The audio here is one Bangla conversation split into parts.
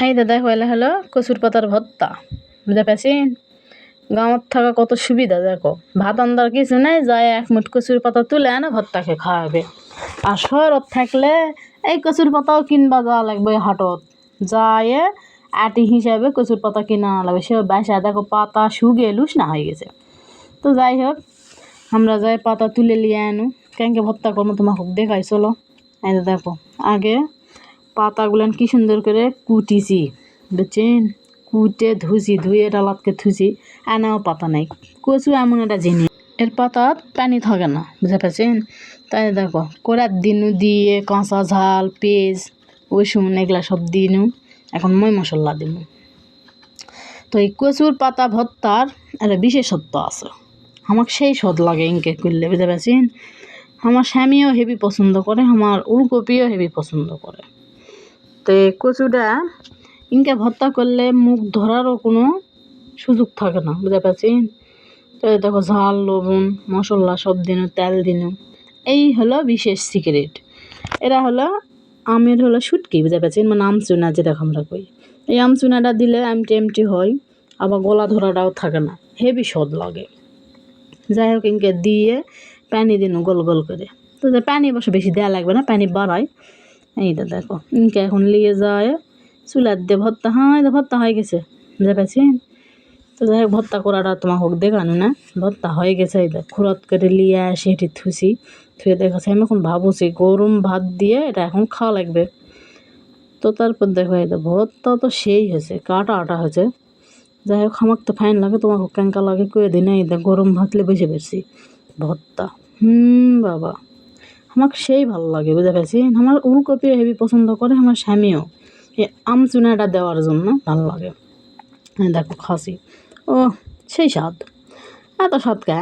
এই দাদা হইলে হলো কচুর পাতার ভর্তা, বুঝতে পারছেন? গাঁৱত থাকা কত সুবিধা দেখো, ভাত আন্দার কিছু নেই, যায় এক মুঠ কচুর পাতা তুলে আনে ভর্তাকে খাওয়াবে। আর শহরত থাকলে এই কচুর পাতাও কিনবা যাওয়া লাগবে হাটত, যায় আটি হিসাবে কচুর পাতা কিনা আনা লাগবে। সে বাসা দেখো পাতা শুকিয়ে লুস না হয়ে গেছে। তো যাই হোক, আমরা যাই পাতা তুলে নিয়ে আনো, কেনকে ভর্তা করবো তোমাকে দেখাই চলো। এই যে দেখো, আগে পাতাগুলান কি সুন্দর করে কুটিছি, বুঝছেন? কুটে ধুছি, ধুয়ে ডালাতকে ধুছি, আনাও পাতা নাই। কচু এমন একটা জিনিস, এর পাতাত পানি থাকে না, বুঝতে পারছেন? তাই দেখো কড়ার দিনু দিয়ে কাঁচা ঝাল পেঁয়াজ রসুন এগুলা সব দিনু, এখন মই মশলা দিনু। তো এই কচুর পাতা ভর্তার একটা বিশেষত্ব আছে, আমার সেই স্বাদ লাগে ইনকে করলে, বুঝতে পারছেন? আমার স্বামীও হেভি পছন্দ করে, আমার উলকপিও হেভি পছন্দ করে। তো কচুটা ইনকে ভর্তা করলে মুখ ধরারও কোনো সুযোগ থাকে না, বুঝতে পারছেন? তো দেখো ঝাল লবণ মশলা সব দিনু, তেল দিনু, এই হলো বিশেষ সিক্রেট। এরা হলো আমের হলো শুটকি, বুঝতে পারছেন? মানে আমচুনা যেটা আমরা কই, এই আমচুনাটা দিলে এমটি এমটি হয়, আবার গলা ধরাটাও থাকে না, হেভি স্বাদ লাগে। যাই হোক ইনকে দিয়ে পানি দিনু গোল গোল করে। তো পানি অবশ্য বেশি দেওয়া লাগবে না, পানি বাড়ায়। এইটা দেখো ইনকে এখন নিয়ে যায় চুলার দিয়ে ভর্তা, হ্যাঁ ভর্তা হয়ে গেছে, বুঝতে পারছেন? তো যাই হোক ভর্তা করাটা তোমার হোক দেখানো না, ভর্তা হয়ে গেছে। এই দেখ খুরত করে লিয়ে আসে এটি থুসি, থুয়ে দেখাচ্ছে। আমি এখন ভাবছি গরম ভাত দিয়ে এটা এখন খাওয়া লাগবে। তো তারপর দেখো এই ভর্তা তো সেই হয়েছে, কাটা আটা হয়েছে। যাই হোক আমার তো ফাইন লাগে, তোমার কেঙ্কা লাগে কয়ে দিন। এই দেখ গরম ভাতলে বেশি বেশি ভর্তা, বাবা আমাকে সেই ভালো লাগে, বুঝতে পারছি? আমার উলকপিও হেভি পছন্দ করে, আমার স্বামীও এই আমচুনাটা দেওয়ার জন্য ভালো লাগে। দেখো খাসি, ও সেই স্বাদ, এত স্বাদ কে,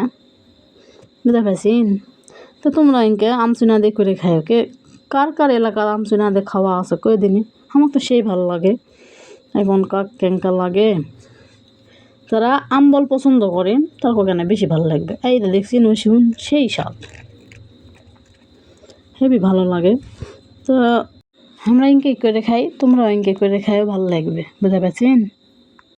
বুঝতে পারছেন? তো তোমরা ইনকে আমচুনা দিয়ে করে খাও, কে কার কার এলাকার আমচুনা দিয়ে খাওয়া আছে কই দিনই। আমার তো সেই ভালো লাগে, এখন কাক কেঙ্কা লাগে। যারা আম্বল পছন্দ করেন তার কেন বেশি ভালো লাগবে। এই দেখছি নসুন সেই স্বাদ, হেবি ভালো লাগে। তো আমরা ইনকে করে খাই, তোমরাও ইনকে করে খাইও ভালো লাগবে, বুঝতে পারছেন?